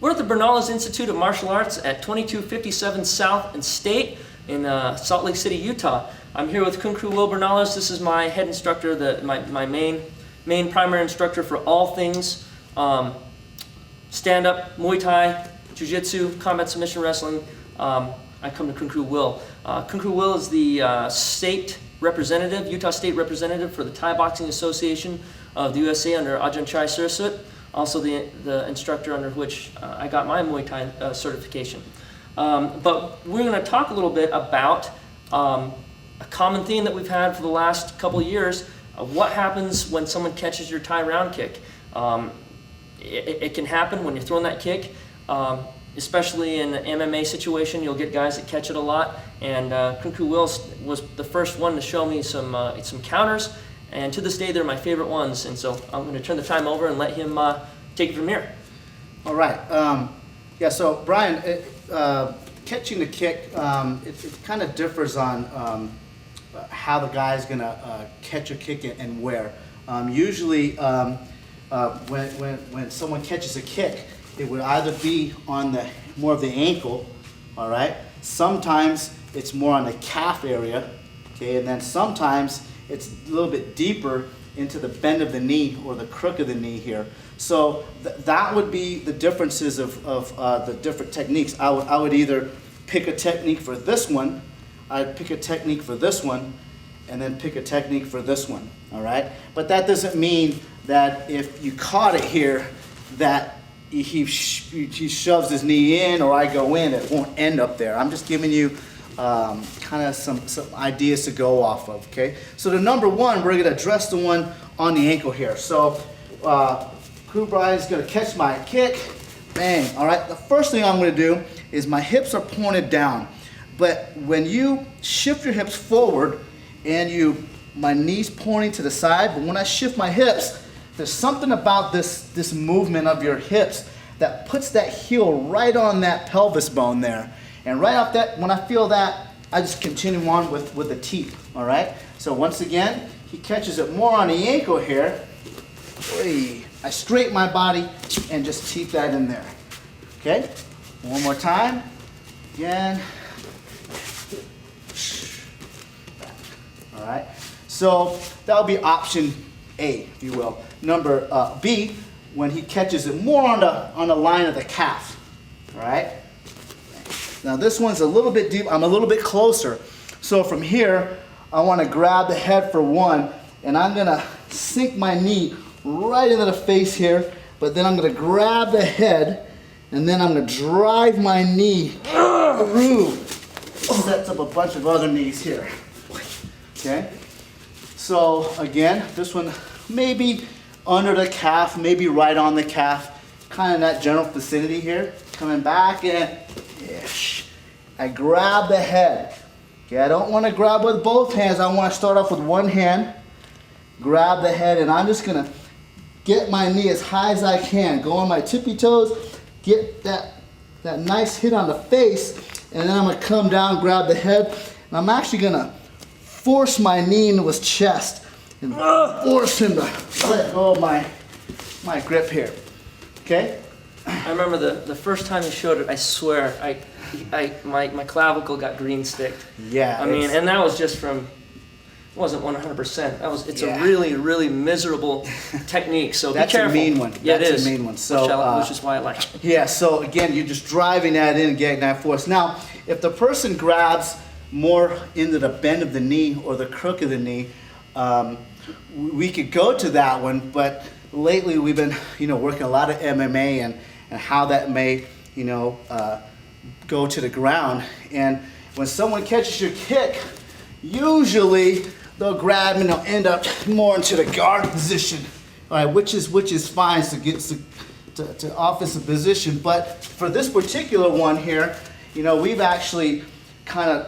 We're at the Bernales Institute of Martial Arts at 2257 South and State in Salt Lake City, Utah. I'm here with Khuen Khru Will Bernales. This is my head instructor, my main primary instructor for all things stand-up, Muay Thai, Jiu-Jitsu, combat submission wrestling. I come to Khuen Khru Will. Khuen Khru Will is the state representative, Utah State representative for the Thai Boxing Association of the USA under Ajahn Chai Sursut. Also the instructor under which I got my Muay Thai certification. But we're going to talk a little bit about a common theme that we've had for the last couple of years. What happens when someone catches your Thai round kick? It can happen when you're throwing that kick, especially in an MMA situation. You'll get guys that catch it a lot, and Khuen Khru Will was the first one to show me some counters. And to this day, they're my favorite ones. And so I'm going to turn the time over and let him take it from here. All right. Yeah, so Brian, catching the kick, it kind of differs on how the guy's going to catch a kick and where. Usually, when someone catches a kick, it would either be on the more of the ankle, all right? Sometimes it's more on the calf area, okay? And then sometimes it's a little bit deeper into the bend of the knee or the crook of the knee here. So that would be the differences of the different techniques. I would either pick a technique for this one, I'd pick a technique for this one, and then pick a technique for this one, all right? But that doesn't mean that if you caught it here, that he shoves his knee in or I go in, it won't end up there. I'm just giving you kind of some ideas to go off of, okay? So the number one, we're gonna address the one on the ankle here. So Brian's gonna catch my kick, bang, all right? The first thing I'm gonna do is my hips are pointed down, but when you shift your hips forward and my knees pointing to the side, but when I shift my hips, there's something about this movement of your hips that puts that heel right on that pelvis bone there. And right off that, when I feel that, I just continue on with the teep, all right? So once again, he catches it more on the ankle here. I straighten my body and just teep that in there, okay? One more time, again. All right, so that'll be option A, if you will. Number B, when he catches it more on the line of the calf, all right? Now this one's a little bit deep, I'm a little bit closer. So from here, I wanna grab the head for one, and I'm gonna sink my knee right into the face here, but then I'm gonna grab the head, and then I'm gonna drive my knee through. Sets up a bunch of other knees here. Okay? So again, this one maybe under the calf, maybe right on the calf, kind of in that general vicinity here. Coming back and I grab the head. Okay, I don't want to grab with both hands. I want to start off with one hand, grab the head, and I'm just going to get my knee as high as I can. Go on my tippy toes, get that nice hit on the face, and then I'm going to come down, grab the head, and I'm actually going to force my knee into his chest and force him to let go of my grip here. Okay? I remember the first time he showed it, I swear, my clavicle got green sticked. Yeah. I mean, and that was just from, it wasn't 100%. It's a really, really miserable technique, so that's be careful. A mean one. Yeah, that's it is. A mean one. So, which is why I like it. Yeah, so again, you're just driving that in, getting that force. Now, if the person grabs more into the bend of the knee or the crook of the knee, we could go to that one, but lately we've been, working a lot of MMA and how that may, go to the ground. And when someone catches your kick, usually they'll grab and they'll end up more into the guard position, all right, which is fine to get to offensive position. But for this particular one here, we've actually kind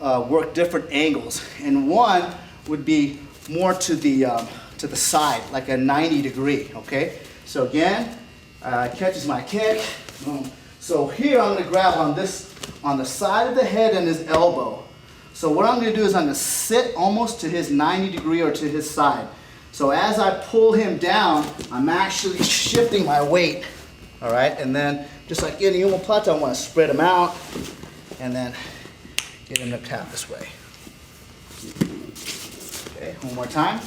of worked different angles, and one would be more to the side, like a 90 degree, okay? So again, catches my kick, boom. So here I'm gonna grab on the side of the head and his elbow. So what I'm gonna do is I'm gonna sit almost to his 90 degree or to his side. So as I pull him down, I'm actually shifting my weight All right, and then just like any omoplata, I want to spread them out and then get him to tap this way. Okay, one more time.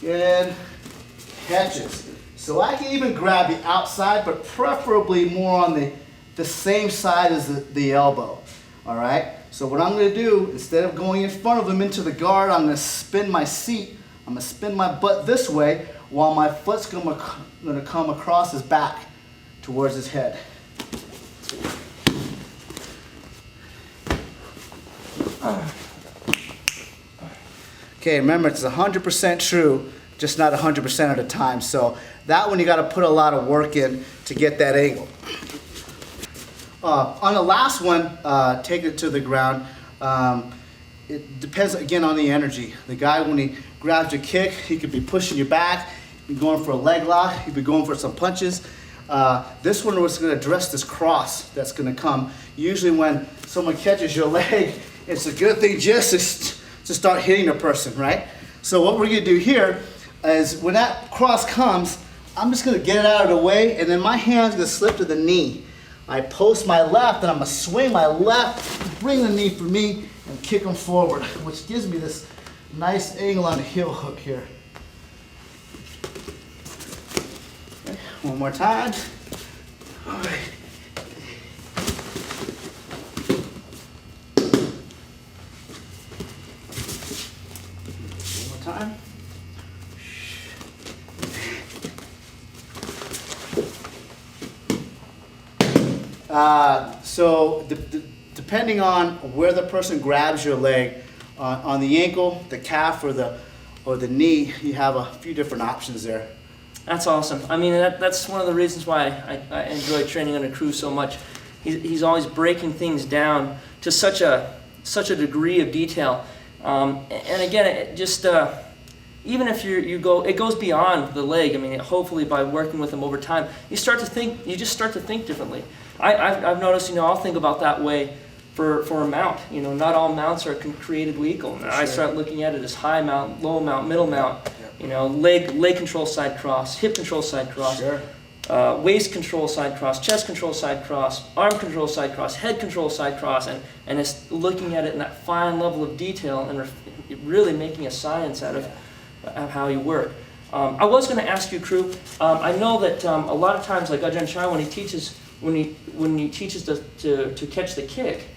Good. Catches. So I can even grab the outside, but preferably more on the same side as the elbow. All right? So what I'm going to do, instead of going in front of him into the guard, I'm going to spin my seat. I'm going to spin my butt this way while my foot's going to come across his back towards his head. Okay, remember it's 100% true, just not 100% of the time. So that one you got to put a lot of work in to get that angle. On the last one, take it to the ground. It depends again on the energy. The guy, when he grabs your kick, he could be pushing you back, he could be going for a leg lock, he could be going for some punches. This one was going to address this cross that's going to come. Usually when someone catches your leg, it's a good thing just to start hitting a person, right? So what we're going to do here is when that cross comes, I'm just going to get it out of the way, and then my hand's going to slip to the knee. I post my left, and I'm going to swing my left, bring the knee for me, and kick him forward, which gives me this nice angle on the heel hook here. Okay, one more time. All right. One more time. So depending on where the person grabs your leg, on the ankle, the calf, or the knee, you have a few different options there. That's awesome. I mean, that's one of the reasons why I enjoy training under Khru so much. He's always breaking things down to such a degree of detail. And again, it just even if it goes beyond the leg. I mean, hopefully by working with him over time, you just start to think differently. I've noticed, I'll think about that way for a mount. Not all mounts are created equal. I start looking at it as high mount, low mount, middle mount. Yep. Leg control side cross, hip control side cross, waist control side cross, chest control side cross, arm control side cross, head control side cross, and it's looking at it in that fine level of detail and really making a science out of how you work. I was going to ask you, Khru. I know that a lot of times, like Ajahn Chai, when he teaches to catch the kick,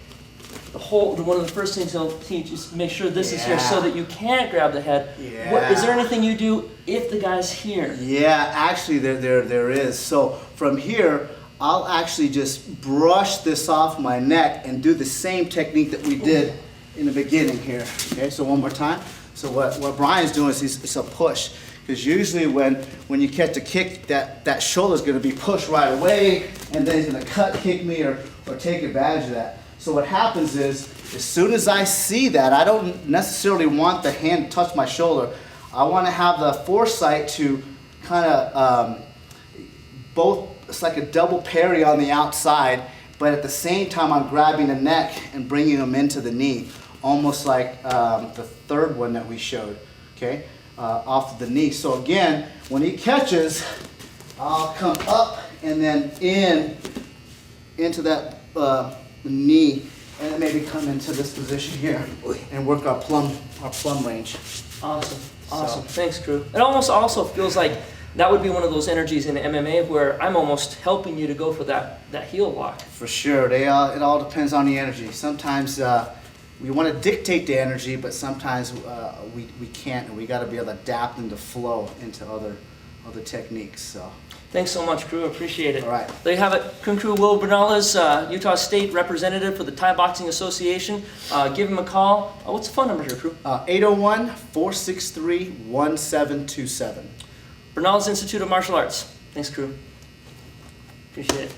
one of the first things he'll teach is make sure this is here so that you can't grab the head. Yeah. Is there anything you do if the guy's here? Yeah, actually there is. So from here, I'll actually just brush this off my neck and do the same technique that we did in the beginning here. Okay, so one more time. So what Brian's doing is it's a push. Because usually when you catch a kick, that shoulder's going to be pushed right away, and then he's going to kick me or take advantage of that. So what happens is, as soon as I see that, I don't necessarily want the hand to touch my shoulder. I want to have the foresight to kind of it's like a double parry on the outside, but at the same time I'm grabbing the neck and bringing him into the knee, almost like the third one that we showed, okay, off of the knee. So again, when he catches, I'll come up and then into that knee, and then maybe come into this position here and work our plum range. Awesome. Thanks, Khru. It almost also feels like that would be one of those energies in MMA where I'm almost helping you to go for that heel lock. For sure. It all depends on the energy. Sometimes we want to dictate the energy, but sometimes we can't, and we got to be able to adapt and to flow into other techniques. So. Thanks so much, Khru. Appreciate it. All right. There you have it. Khuen Khru Will Bernales, Utah State representative for the Thai Boxing Association. Give him a call. What's the phone number here, Khru? 801-463-1727. Bernales Institute of Martial Arts. Thanks, Khru. Appreciate it.